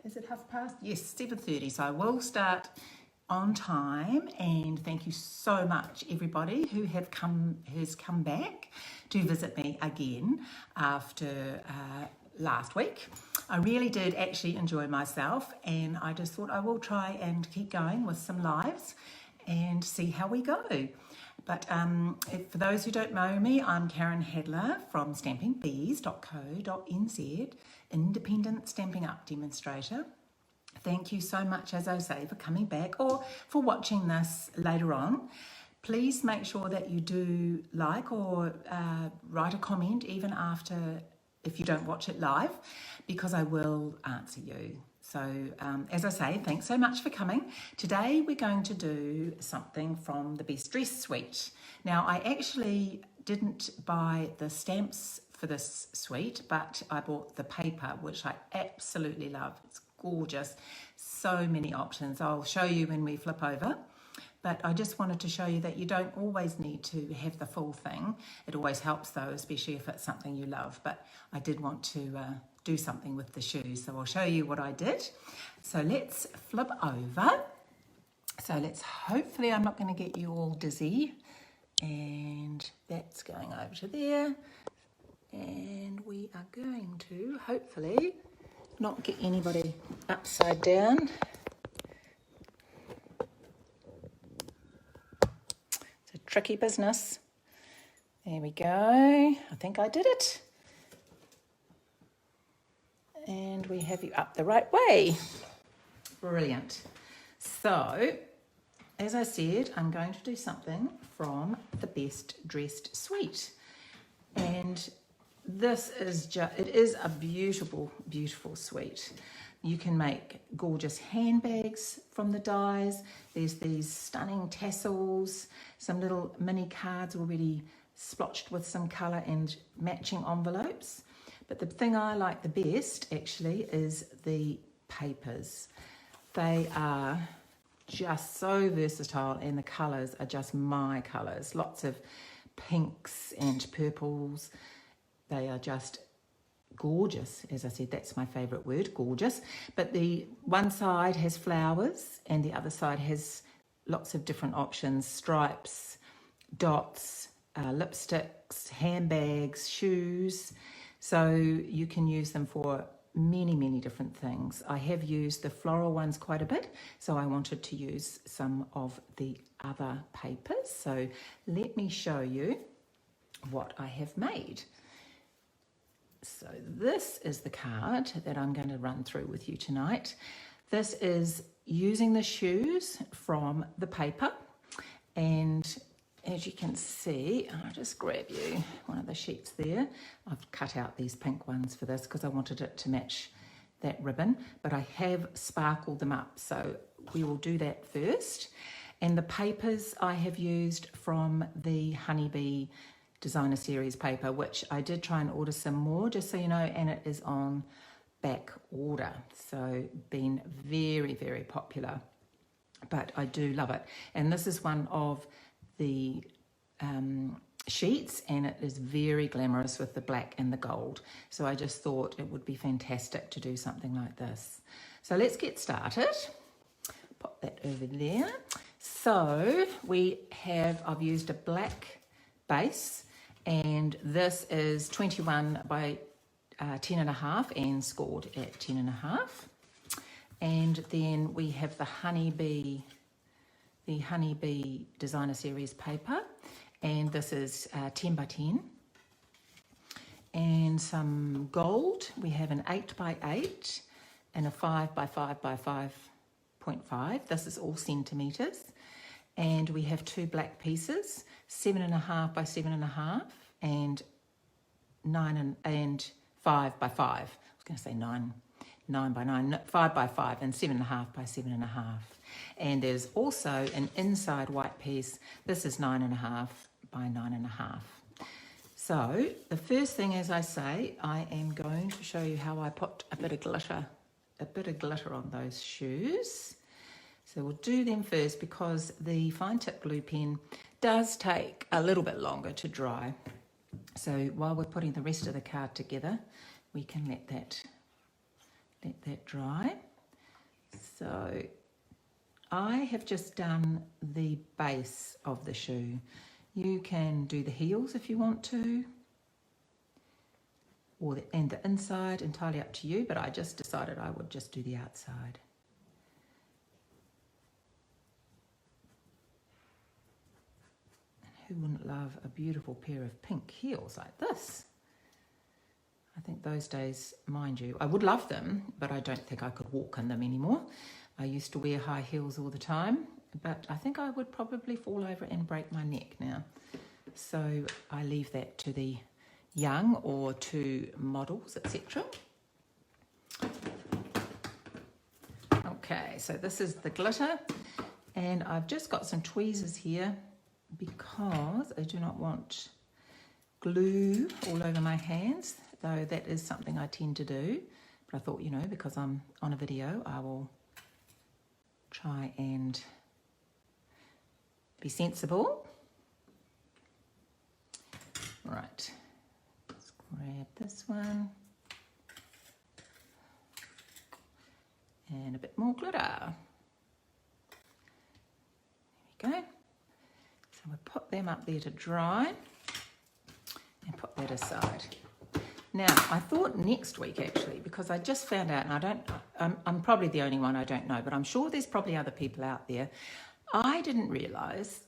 Is it 30:30? Yes, 7:30. So I will start on time, and thank you so much everybody who has come back to visit me again after last week. I really did actually enjoy myself, and I just thought I will try and keep going with some lives and see how we go. But for those who don't know me, I'm Karen Hadler from stampingbees.co.nz, independent Stampin' Up demonstrator. Thank you so much, as I say, for coming back or for watching this later on. Please make sure that you do like or write a comment even after, if you don't watch it live, because I will answer you. So as I say, thanks so much for coming. Today we're going to do something from the Best Dress suite. Now, I actually didn't buy the stamps for this suite, but I bought the paper, which I absolutely love. It's gorgeous. So many options. I'll show you when we flip over. But I just wanted to show you that you don't always need to have the full thing. It always helps though, especially if it's something you love. But I did want to do something with the shoes. So I'll show you what I did. So let's flip over. So let's, hopefully I'm not going to get you all dizzy. And that's going over to there. And we are going to, hopefully, not get anybody upside down. Tricky business. There we go. I think I did it. And we have you up the right way. Brilliant. So, as I said, I'm going to do something from the Best Dressed suite. And this is it is a beautiful, beautiful suite. You can make gorgeous handbags from the dies. There's these stunning tassels, some little mini cards already splotched with some colour and matching envelopes. But the thing I like the best, actually, is the papers. They are just so versatile, and the colours are just my colours. Lots of pinks and purples. They are just gorgeous. As I said, that's my favourite word, gorgeous. But the one side has flowers and the other side has lots of different options: stripes, dots, lipsticks, handbags, shoes. So you can use them for many, many different things. I have used the floral ones quite a bit, so I wanted to use some of the other papers. So let me show you what I have made. So this is the card that I'm going to run through with you tonight. This is using the shoes from the paper, and as you can see, I'll just grab you one of the sheets there. I've cut out these pink ones for this because I wanted it to match that ribbon, but I have sparkled them up, so we will do that first. And the papers I have used from the Honeybee Designer Series paper, which I did try and order some more, just so you know, and it is on back order. So been very, very popular, but I do love it. And this is one of the sheets, and it is very glamorous with the black and the gold. So I just thought it would be fantastic to do something like this. So let's get started. Pop that over there. So I've used a black base, and this is 21 by 10.5 and scored at 10.5. And then we have the Honeybee Designer Series paper, and this is 10 by 10. And some gold. We have an 8 by 8 and a 5 by 5 by 5.5. This is all centimetres. And we have two black pieces, 7.5 by 7.5 and 5 by 5. I was going to say 9 by 9, 5 by 5 and 7.5 by 7.5. And there's also an inside white piece. This is 9.5 by 9.5. So the first thing, as I say, I am going to show you how I put a bit of glitter on those shoes. So we'll do them first because the fine tip glue pen does take a little bit longer to dry. So while we're putting the rest of the card together, we can let that dry. So I have just done the base of the shoe. You can do the heels if you want to, and the inside, entirely up to you, but I just decided I would just do the outside. Who wouldn't love a beautiful pair of pink heels like this? I think those days, mind you, I would love them, but I don't think I could walk in them anymore. I used to wear high heels all the time, but I think I would probably fall over and break my neck now. So I leave that to the young or to models, etc. Okay, so this is the glitter, and I've just got some tweezers here because I do not want glue all over my hands, though that is something I tend to do. But I thought, you know, because I'm on a video, I will try and be sensible. Right, let's grab this one. And a bit more glitter. There we go. So we'll put them up there to dry and put that aside. Now, I thought next week actually, because I just found out, and I'm probably the only one I don't know, but I'm sure there's probably other people out there. I didn't realise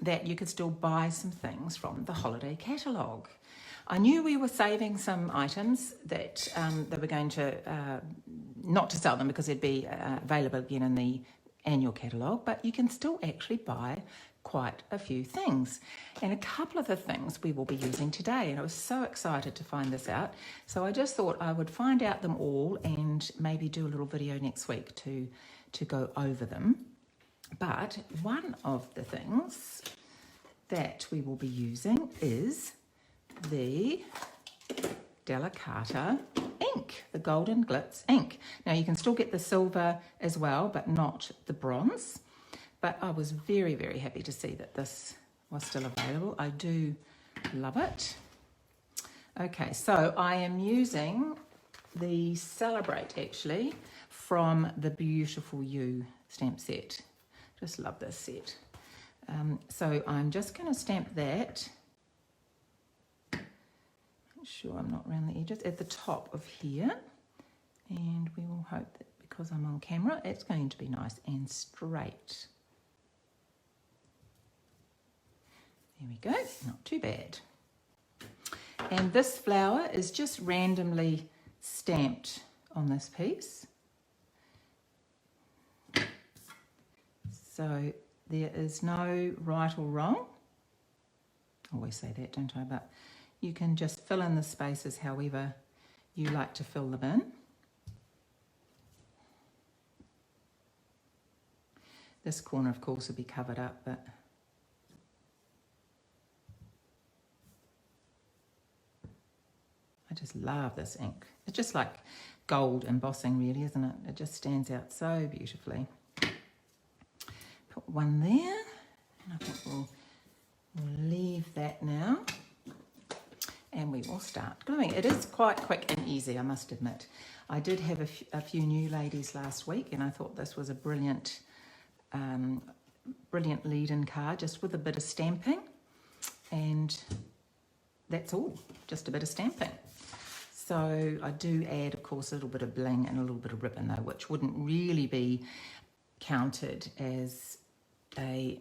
that you could still buy some things from the holiday catalogue. I knew we were saving some items that they were going to, not to sell them because they'd be available again in the annual catalogue, but you can still actually buy quite a few things. And a couple of the things we will be using today, and I was so excited to find this out. So I just thought I would find out them all and maybe do a little video next week to go over them. But one of the things that we will be using is the Delicata ink, the Golden Glitz ink. Now you can still get the silver as well, but not the bronze. But I was very, very happy to see that this was still available. I do love it. Okay, so I am using the Celebrate actually from the Beautiful You stamp set. Just love this set. So I'm just going to stamp that. Make sure I'm not around the edges, at the top of here. And we will hope that because I'm on camera, it's going to be nice and straight. There we go, not too bad. And this flower is just randomly stamped on this piece. So there is no right or wrong. I always say that, don't I? But you can just fill in the spaces however you like to fill them in. This corner, of course, will be covered up, but I just love this ink. It's just like gold embossing, really, isn't it? It just stands out so beautifully. Put one there, and I think we'll leave that now, and we will start gluing. It is quite quick and easy, I must admit. I did have a few new ladies last week, and I thought this was a brilliant lead-in card, just with a bit of stamping, and that's all, just a bit of stamping. So I do add, of course, a little bit of bling and a little bit of ribbon, though, which wouldn't really be counted as a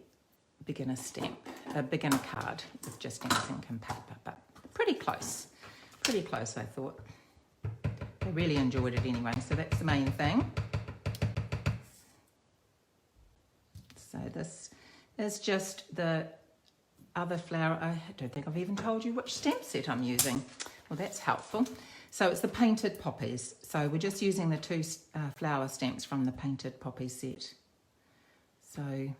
beginner stamp, a beginner card with just ink and paper, but pretty close, I thought. I really enjoyed it anyway, so that's the main thing. So this is just the other flower. I don't think I've even told you which stamp set I'm using. Well, that's helpful. So it's the Painted Poppies. So we're just using the two flower stamps from the Painted Poppies set. So I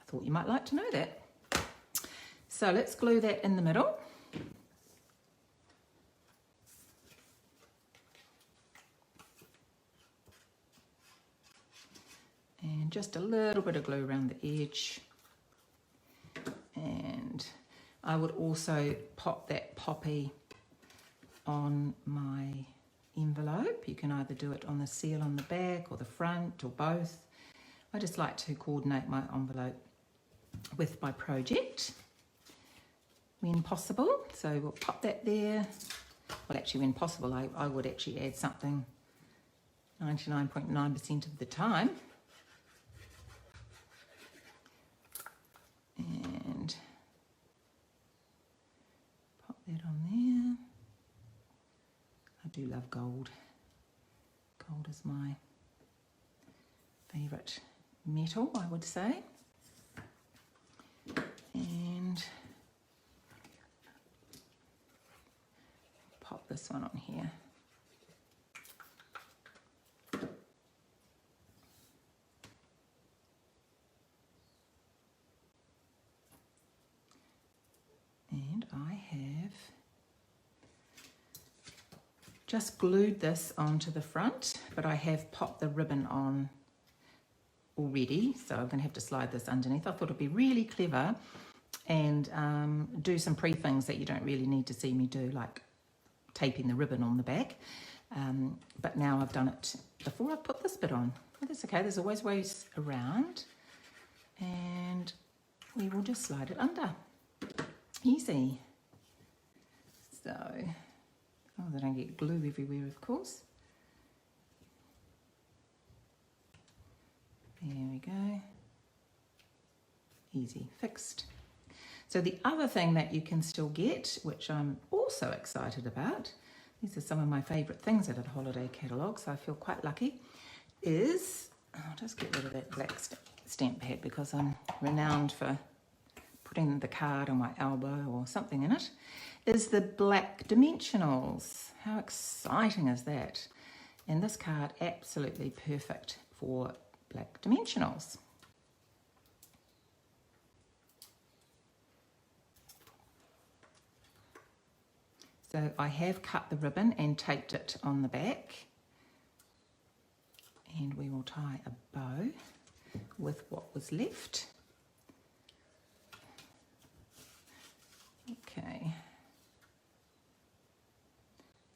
thought you might like to know that. So let's glue that in the middle. And just a little bit of glue around the edge. And I would also pop that poppy on my envelope. You can either do it on the seal on the back or the front or both. I just like to coordinate my envelope with my project when possible. So we'll pop that there. Well, actually, when possible, I would actually add something 99.9% of the time. And pop that on there. I do love gold. Gold is my favourite metal, I would say. And pop this one on here. And I have just glued this onto the front, but I have popped the ribbon on already, so I'm going to have to slide this underneath. I thought it'd be really clever and do some pre-things that you don't really need to see me do, like taping the ribbon on the back. But now I've done it before I put this bit on. But that's okay, there's always ways around. And we will just slide it under. Easy. So, oh, they don't get glue everywhere, of course. There we go. Easy, fixed. So the other thing that you can still get, which I'm also excited about, these are some of my favourite things out of the holiday catalogue, so I feel quite lucky, is, I'll just get rid of that black stamp pad because I'm renowned for putting the card on my elbow or something in it, is the black dimensionals. How exciting is that? And this card, absolutely perfect for black dimensionals. So I have cut the ribbon and taped it on the back, and we will tie a bow with what was left. Okay,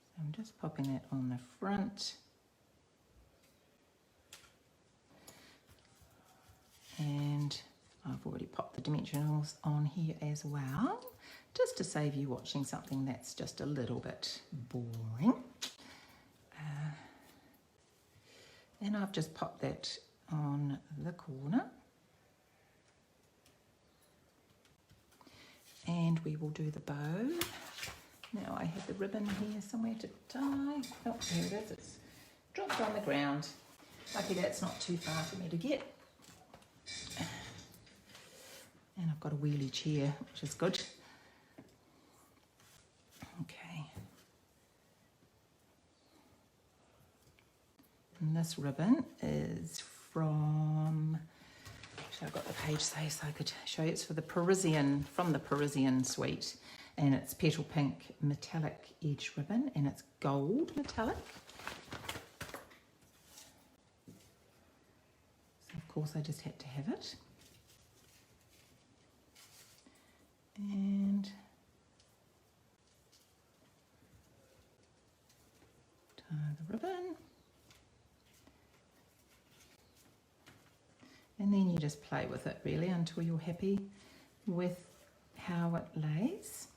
so I'm just popping that on the front. And I've already popped the dimensionals on here as well, just to save you watching something that's just a little bit boring. And I've just popped that on the corner. And we will do the bow. Now I have the ribbon here somewhere to tie. Oh, here it is. It's dropped on the ground. Lucky that's not too far for me to get. And I've got a wheelie chair, which is good. Okay. And this ribbon is from, actually I've got the page there so I could show you. It's for the Parisian, from the Parisian suite. And it's petal pink metallic edge ribbon, and it's gold metallic. So of course I just had to have it. And tie the ribbon. And then you just play with it really until you're happy with how it lays.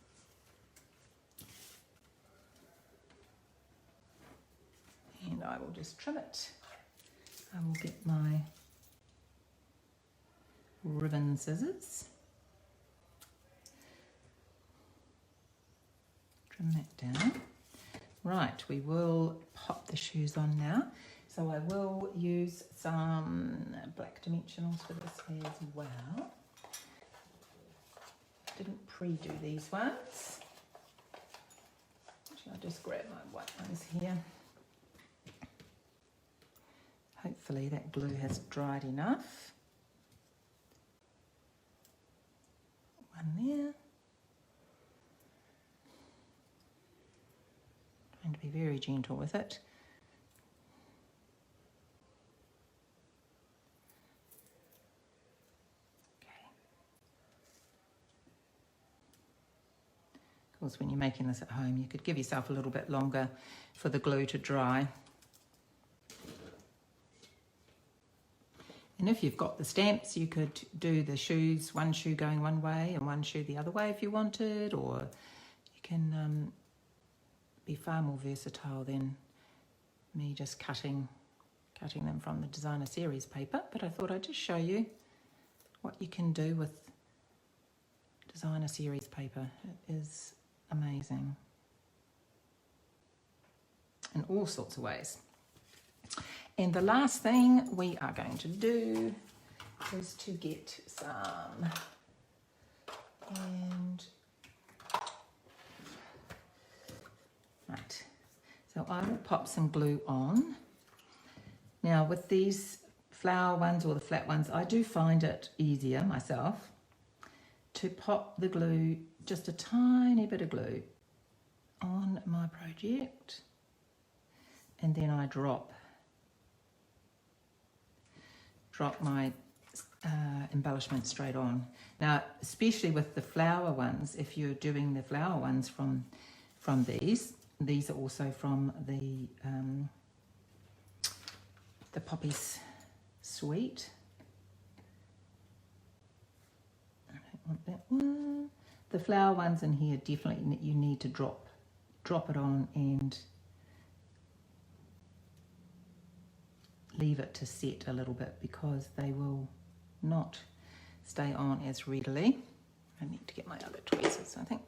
And I will just trim it. I will get my ribbon scissors. Trim that down. Right, we will pop the shoes on now. So I will use some black dimensionals for this as well. Didn't pre-do these ones. Actually, I'll just grab my white ones here. Hopefully that glue has dried enough. One there. Trying to be very gentle with it. course, when you're making this at home, you could give yourself a little bit longer for the glue to dry. And if you've got the stamps, you could do the shoes, one shoe going one way and one shoe the other way if you wanted, or you can be far more versatile than me just cutting them from the designer series paper. But I thought I'd just show you what you can do with designer series paper. It is amazing in all sorts of ways. And the last thing we are going to do is to get some, and right, so I will pop some glue on. Now with these flower ones or the flat ones, I do find it easier myself to pop the glue, just a tiny bit of glue on my project, and then I drop my embellishment straight on. Now, especially with the flower ones, if you're doing the flower ones from these are also from the Poppies Suite. I don't want that one. The flower ones in here, definitely you need to drop it on and leave it to set a little bit, because they will not stay on as readily. I need to get my other tweezers, I think,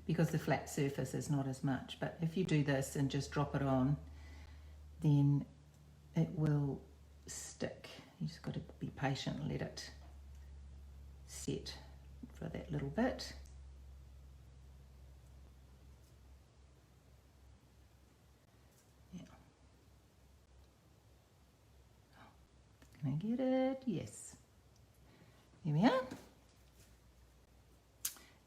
because the flat surface is not as much. But if you do this and just drop it on, then it will stick. You just got to be patient and let it set for that little bit. Can I get it? Yes. Here we are.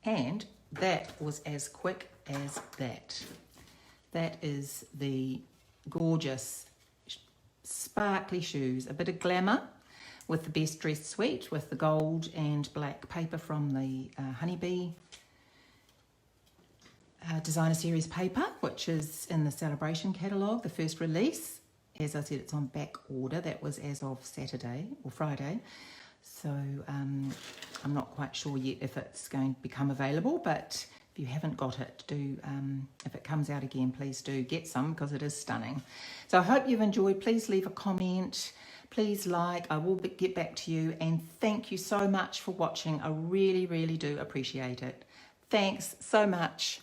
And that was as quick as that. That is the gorgeous sparkly shoes, a bit of glamour with the Best Dressed Suite with the gold and black paper from the Honeybee designer series paper, which is in the Celebration catalogue, the first release. As I said, it's on back order. That was as of Saturday or Friday. So I'm not quite sure yet if it's going to become available, but if you haven't got it, do, if it comes out again, please do get some, because it is stunning. So I hope you've enjoyed. Please leave a comment. Please like. I will get back to you. And thank you so much for watching. I really, really do appreciate it. Thanks so much.